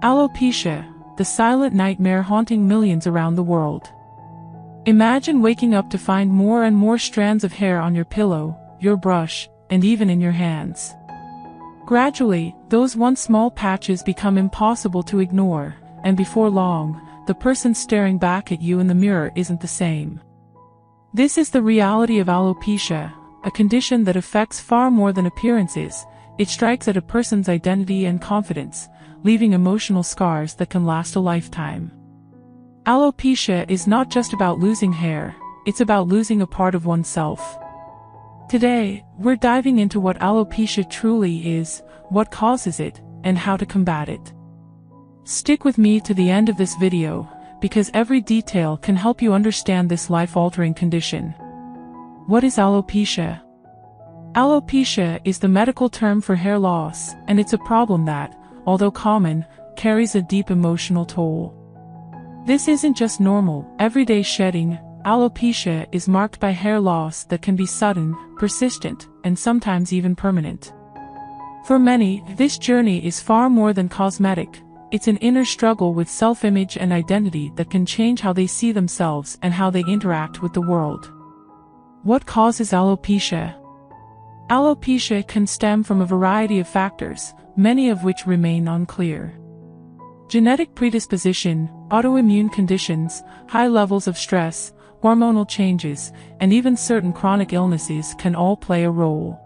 Alopecia, the silent nightmare haunting millions around the world. Imagine waking up to find more and more strands of hair on your pillow, your brush, and even in your hands. Gradually, those once small patches become impossible to ignore, and before long, the person staring back at you in the mirror isn't the same. This is the reality of alopecia, a condition that affects far more than appearances. It strikes at a person's identity and confidence, leaving emotional scars that can last a lifetime. Alopecia is not just about losing hair, it's about losing a part of oneself. Today, we're diving into what alopecia truly is, what causes it, and how to combat it. Stick with me to the end of this video, because every detail can help you understand this life-altering condition. What is alopecia? Alopecia is the medical term for hair loss, and it's a problem that, although common, carries a deep emotional toll. This isn't just normal, everyday shedding. Alopecia is marked by hair loss that can be sudden, persistent, and sometimes even permanent. For many, this journey is far more than cosmetic. It's an inner struggle with self-image and identity that can change how they see themselves and how they interact with the world. What causes alopecia? Alopecia can stem from a variety of factors, many of which remain unclear. Genetic predisposition, autoimmune conditions, high levels of stress, hormonal changes, and even certain chronic illnesses can all play a role.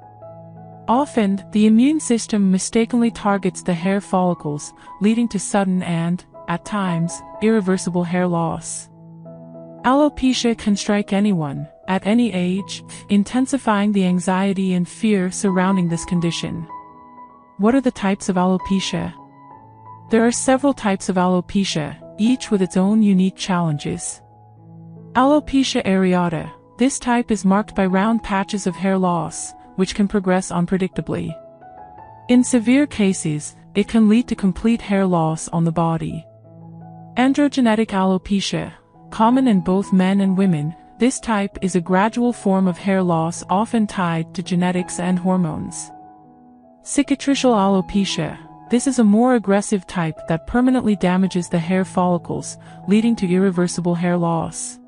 Often, the immune system mistakenly targets the hair follicles, leading to sudden and, at times, irreversible hair loss. Alopecia can strike anyone, at any age, intensifying the anxiety and fear surrounding this condition. What are the types of alopecia? There are several types of alopecia, each with its own unique challenges. Alopecia areata. This type is marked by round patches of hair loss, which can progress unpredictably. In severe cases, it can lead to complete hair loss on the body. Androgenetic alopecia. Common in both men and women, this type is a gradual form of hair loss often tied to genetics and hormones. Cicatricial alopecia. This is a more aggressive type that permanently damages the hair follicles, leading to irreversible hair loss.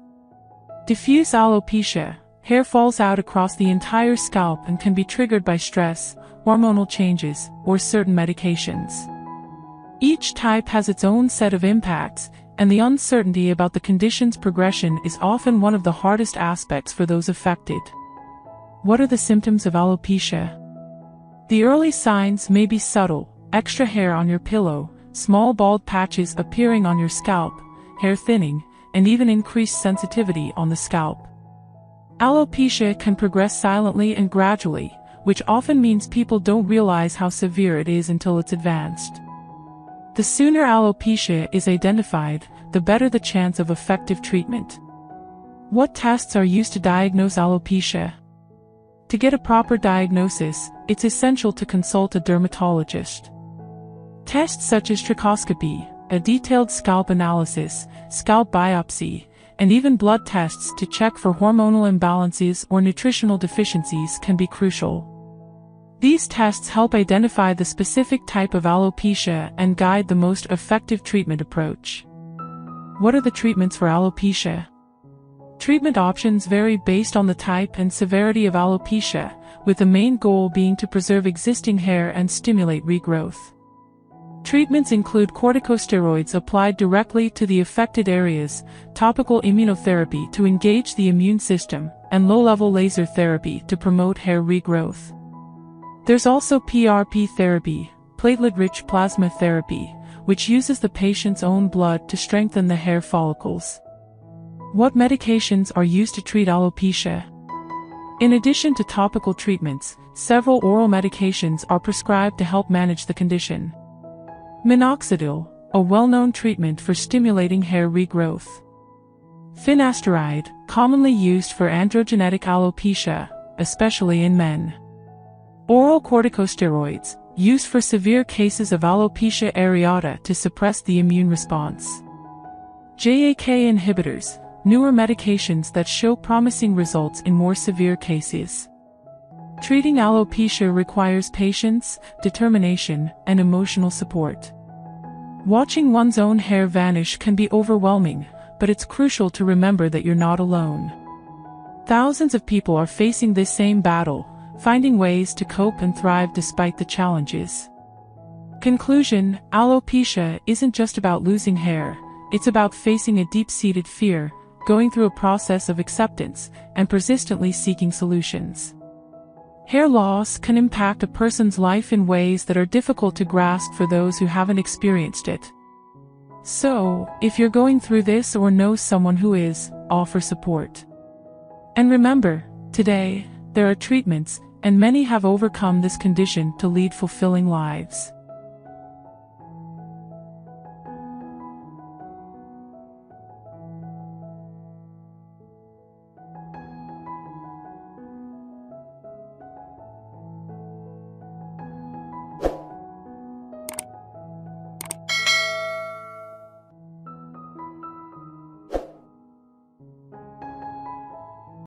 Diffuse alopecia. Hair falls out across the entire scalp and can be triggered by stress, hormonal changes, or certain medications. Each type has its own set of impacts, and the uncertainty about the condition's progression is often one of the hardest aspects for those affected. What are the symptoms of alopecia? The early signs may be subtle: extra hair on your pillow, small bald patches appearing on your scalp, hair thinning, and even increased sensitivity on the scalp. Alopecia can progress silently and gradually, which often means people don't realize how severe it is until it's advanced. The sooner alopecia is identified, the better the chance of effective treatment. What tests are used to diagnose alopecia? To get a proper diagnosis, it's essential to consult a dermatologist. Tests such as trichoscopy, a detailed scalp analysis, scalp biopsy, and even blood tests to check for hormonal imbalances or nutritional deficiencies can be crucial. These tests help identify the specific type of alopecia and guide the most effective treatment approach. What are the treatments for alopecia? Treatment options vary based on the type and severity of alopecia, with the main goal being to preserve existing hair and stimulate regrowth. Treatments include corticosteroids applied directly to the affected areas, topical immunotherapy to engage the immune system, and low-level laser therapy to promote hair regrowth. There's also PRP therapy, platelet-rich plasma therapy, which uses the patient's own blood to strengthen the hair follicles. What medications are used to treat alopecia? In addition to topical treatments, several oral medications are prescribed to help manage the condition. Minoxidil, a well-known treatment for stimulating hair regrowth. Finasteride, commonly used for androgenetic alopecia, especially in men. Oral corticosteroids, used for severe cases of alopecia areata to suppress the immune response. JAK inhibitors, newer medications that show promising results in more severe cases. Treating alopecia requires patience, determination, and emotional support. Watching one's own hair vanish can be overwhelming, but it's crucial to remember that you're not alone. Thousands of people are facing this same battle, finding ways to cope and thrive despite the challenges. Conclusion: alopecia isn't just about losing hair, it's about facing a deep-seated fear, going through a process of acceptance, and persistently seeking solutions. Hair loss can impact a person's life in ways that are difficult to grasp for those who haven't experienced it. So, if you're going through this or know someone who is, offer support. And remember, today, there are treatments, and many have overcome this condition to lead fulfilling lives.